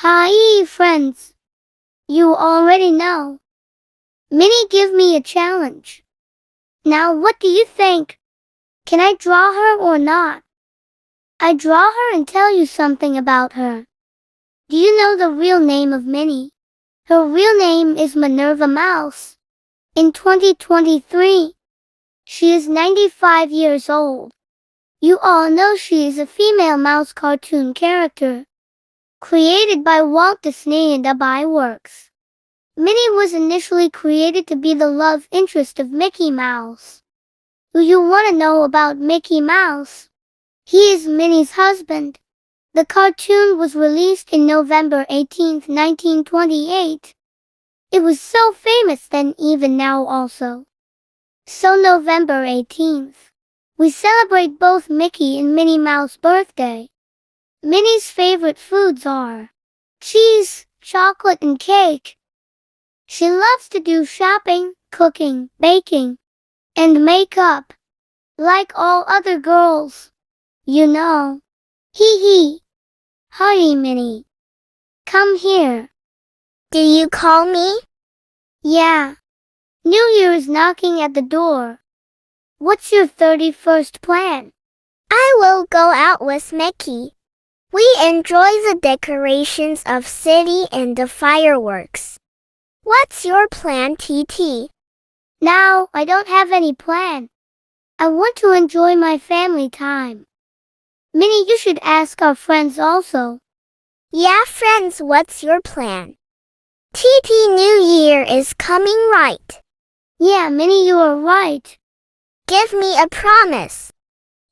Hi, friends. You already know. Minnie give me a challenge. Now what do you think? Can I draw her or not? I draw her and tell you something about her. Do you know the real name of Minnie? Her real name is Minerva Mouse. In 2023, she is 95 years old. You all know she is a female mouse cartoon character, created by Walt Disney and Ubbi Works. Minnie was initially created to be the love interest of Mickey Mouse. Do you want to know about Mickey Mouse? He is Minnie's husband. The cartoon was released in November 18, 1928. It was so famous then, even now also. So November 18th, we celebrate both Mickey and Minnie Mouse birthday. Minnie's favorite foods are cheese, chocolate, and cake. She loves to do shopping, cooking, baking, and makeup, like all other girls. You know. Hee hee. Hi, Minnie. Come here. Do you call me? Yeah. New Year is knocking at the door. What's your 31st plan? I will go out with Mickey. We enjoy the decorations of city and the fireworks. What's your plan, TT? Now, I don't have any plan. I want to enjoy my family time. Minnie, you should ask our friends also. Yeah, friends, what's your plan? TT, New Year is coming, right? Yeah, Minnie, you are right. Give me a promise.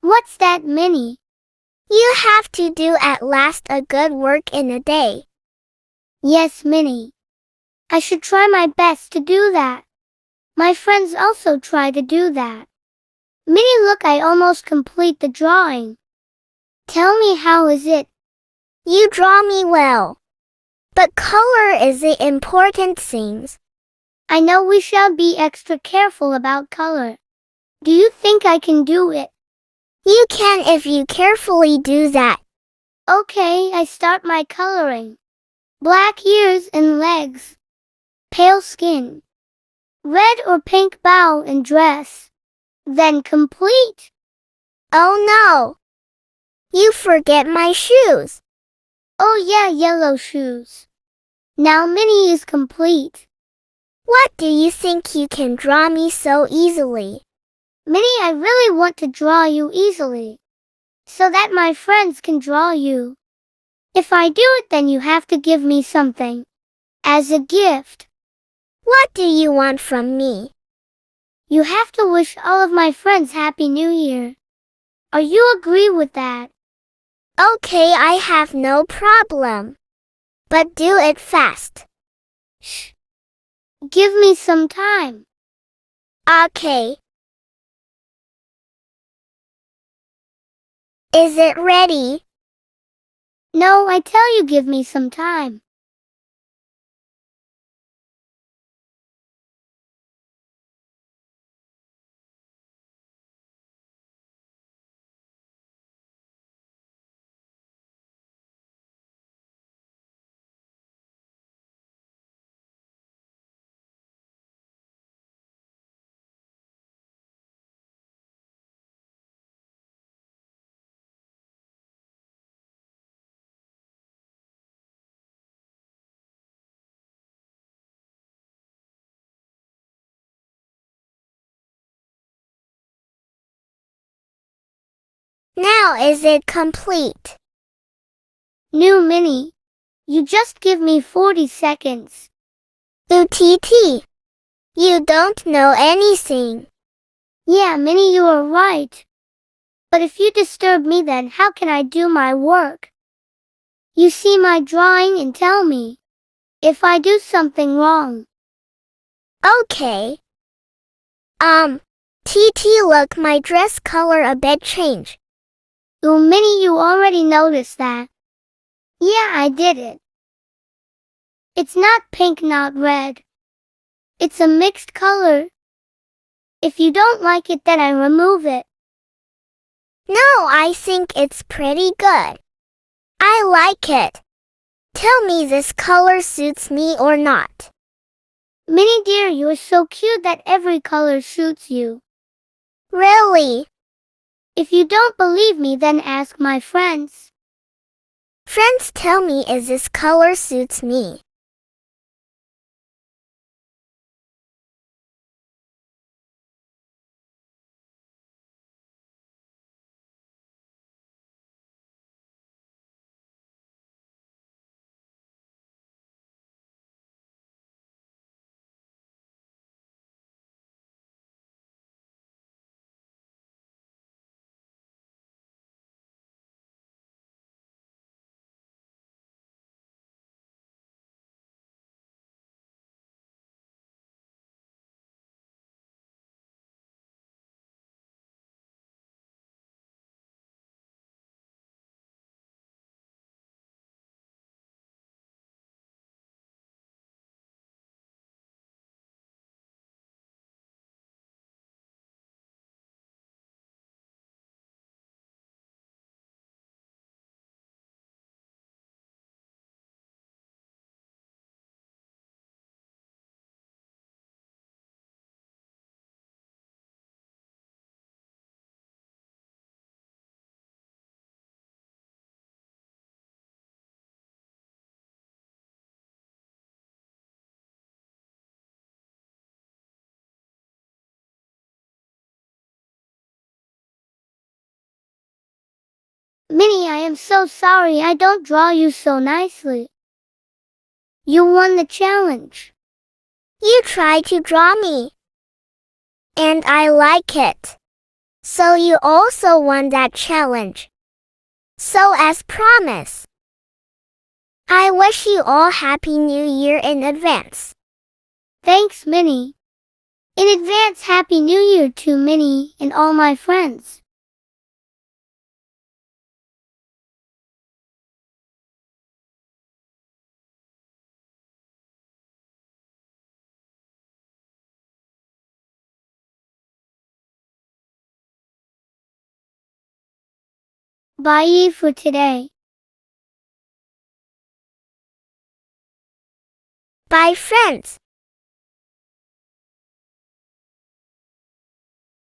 What's that, Minnie? You have to do at last a good work in a day. Yes, Minnie. I should try my best to do that. My friends also try to do that. Minnie, look, I almost complete the drawing. Tell me, how is it? You draw me well. But color is the important thing. I know we shall be extra careful about color. Do you think I can do it? You can if you carefully do that. Okay, I start my coloring. Black ears and legs. Pale skin. Red or pink bow and dress. Then complete. Oh no! You forget my shoes. Oh yeah, yellow shoes. Now Minnie is complete. What do you think you can draw me so easily? Minnie, I really want to draw you easily, so that my friends can draw you. If I do it, then you have to give me something as a gift. What do you want from me? You have to wish all of my friends Happy New Year. Are you agree with that? Okay, I have no problem. But do it fast. Shh. Give me some time. Okay. Is it ready? No, I tell you, give me some time. Now is it complete? New Minnie, you just give me 40 seconds. TT, you don't know anything. Yeah, Minnie, you are right. But if you disturb me, then how can I do my work? You see my drawing and tell me if I do something wrong. Okay. TT, look, my dress color a bit changed. Oh, Minnie, you already noticed that. Yeah, I did it. It's not pink, not red. It's a mixed color. If you don't like it, then I remove it. No, I think it's pretty good. I like it. Tell me this color suits me or not. Minnie dear, you're so cute that every color suits you. Really? If you don't believe me, then ask my friends. Friends, tell me is this color suits me. Minnie, I am so sorry I don't draw you so nicely. You won the challenge. You tried to draw me. And I like it. So you also won that challenge. So as promised, I wish you all Happy New Year in advance. Thanks, Minnie. In advance, Happy New Year to Minnie and all my friends. Bye for today. Bye friends.